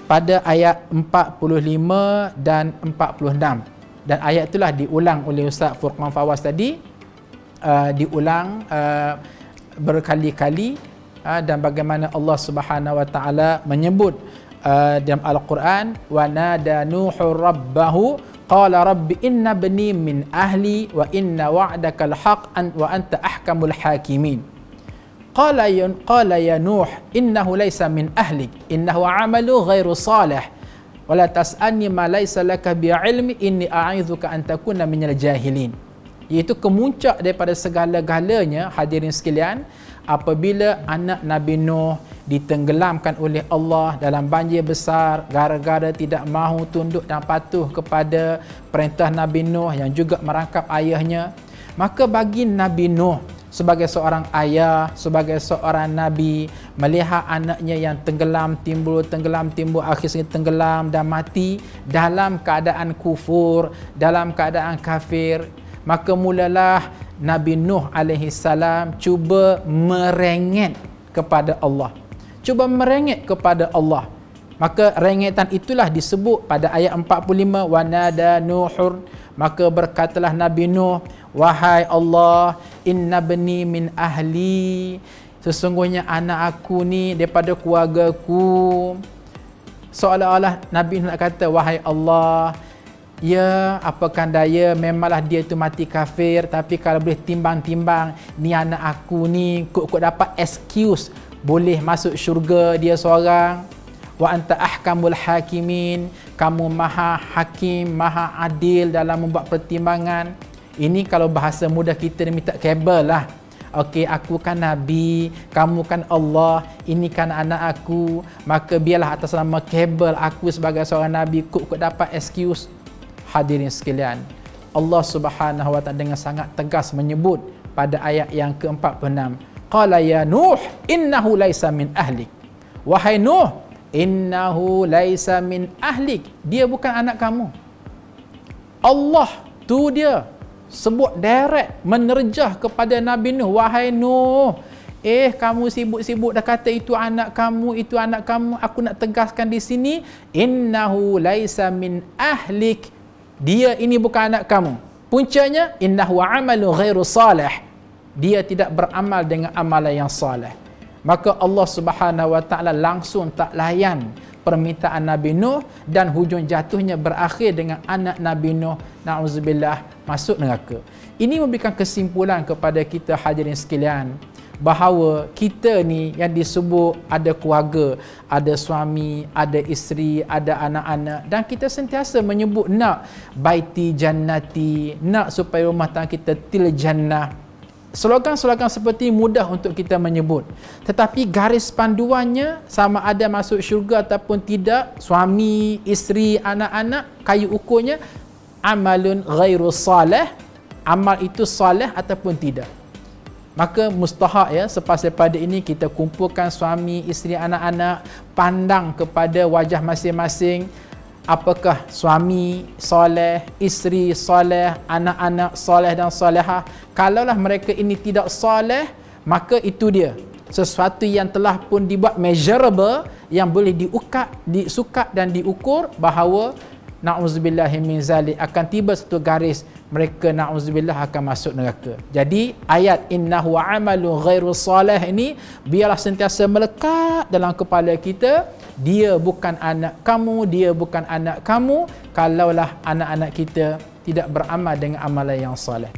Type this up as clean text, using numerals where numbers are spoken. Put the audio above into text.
pada ayat 45 dan 46. Dan ayat itulah diulang oleh Ustaz Furqan Fawaz tadi, diulang berkali-kali, dan bagaimana Allah Subhanahu wa taala menyebut dalam Al-Quran, wa nada nuhu rabbahu qala rabbi inna bani min ahli wa inna wa'daka al-haq wa anta ahkamul hakimin. Qala ya nuh innahu laysa min ahlik innahu amalu ghairu salih wala tas'alni ma laysa laka bi'ilmi inni a'idzuka an takuna minal jahilin. Iaitu kemuncak daripada segala-galanya, hadirin sekalian, apabila anak Nabi Nuh ditenggelamkan oleh Allah dalam banjir besar gara-gara tidak mahu tunduk dan patuh kepada perintah Nabi Nuh yang juga merangkap ayahnya, maka bagi Nabi Nuh sebagai seorang ayah, sebagai seorang nabi, melihat anaknya yang tenggelam timbul, akhirnya tenggelam dan mati dalam keadaan kufur, dalam keadaan kafir, maka mulalah Nabi Nuh alaihi salam cuba merengek kepada Allah. Cuba merengek kepada Allah. Maka rengetan itulah disebut pada ayat 45, wa nada nuhur, maka berkatalah Nabi Nuh, wahai Allah, inna bani min ahli, sesungguhnya anak aku ni daripada keluargaku. Seolah-olah Nabi Nuh nak kata, wahai Allah, ya, apakan daya, memanglah dia tu mati kafir, tapi kalau boleh timbang-timbang, ni anak aku ni kok dapat excuse boleh masuk syurga dia seorang. Wa anta ahkamul hakimin, kamu maha hakim, maha adil dalam membuat pertimbangan. Ini kalau bahasa mudah kita minta kabel lah. Okey, aku kan Nabi, kamu kan Allah, ini kan anak aku, maka biarlah atas nama kabel aku sebagai seorang Nabi kok dapat excuse. Hadirin sekalian, Allah Subhanahu wa taala dengan sangat tegas menyebut pada ayat yang ke-46, qala ya Nuh innahu laisa min ahlik. Wahai Nuh, innahu laisa min ahlik, dia bukan anak kamu. Allah tu dia sebut direct, menerjah kepada Nabi Nuh, wahai Nuh, kamu sibuk-sibuk dah kata itu anak kamu, itu anak kamu. Aku nak tegaskan di sini, innahu laisa min ahlik, dia ini bukan anak kamu. Puncanya, innahu amalu ghairu salih, dia tidak beramal dengan amalan yang salih. Maka Allah Subhanahu wa taala langsung tak layan permintaan Nabi Nuh, dan hujung jatuhnya berakhir dengan anak Nabi Nuh, na'udzubillah, masuk neraka. Ini memberikan kesimpulan kepada kita, hadirin sekalian, bahawa kita ni yang disebut ada keluarga, ada suami, ada isteri, ada anak-anak, dan kita sentiasa menyebut nak baiti jannati, nak supaya rumah tangga kita til jannah. Slogan-slogan seperti mudah untuk kita menyebut, tetapi garis panduannya sama ada masuk syurga ataupun tidak, suami, isteri, anak-anak, kayu ukurnya amalun ghairu salih, amal itu salih ataupun tidak. Maka mustahak ya, selepas daripada ini kita kumpulkan suami, isteri, anak-anak, pandang kepada wajah masing-masing. Apakah suami soleh, isteri soleh, anak-anak soleh dan solehah? Kalaulah mereka ini tidak soleh, maka itu dia sesuatu yang telah pun dibuat measurable, yang boleh disukat dan diukur, bahawa na'udzubillahi min zalik, akan tiba satu garis mereka na'udzubillah akan masuk neraka. Jadi ayat innahu amalu ghairu salih ini biarlah sentiasa melekat dalam kepala kita. Dia bukan anak kamu, dia bukan anak kamu, kalaulah anak-anak kita tidak beramal dengan amalan yang salih.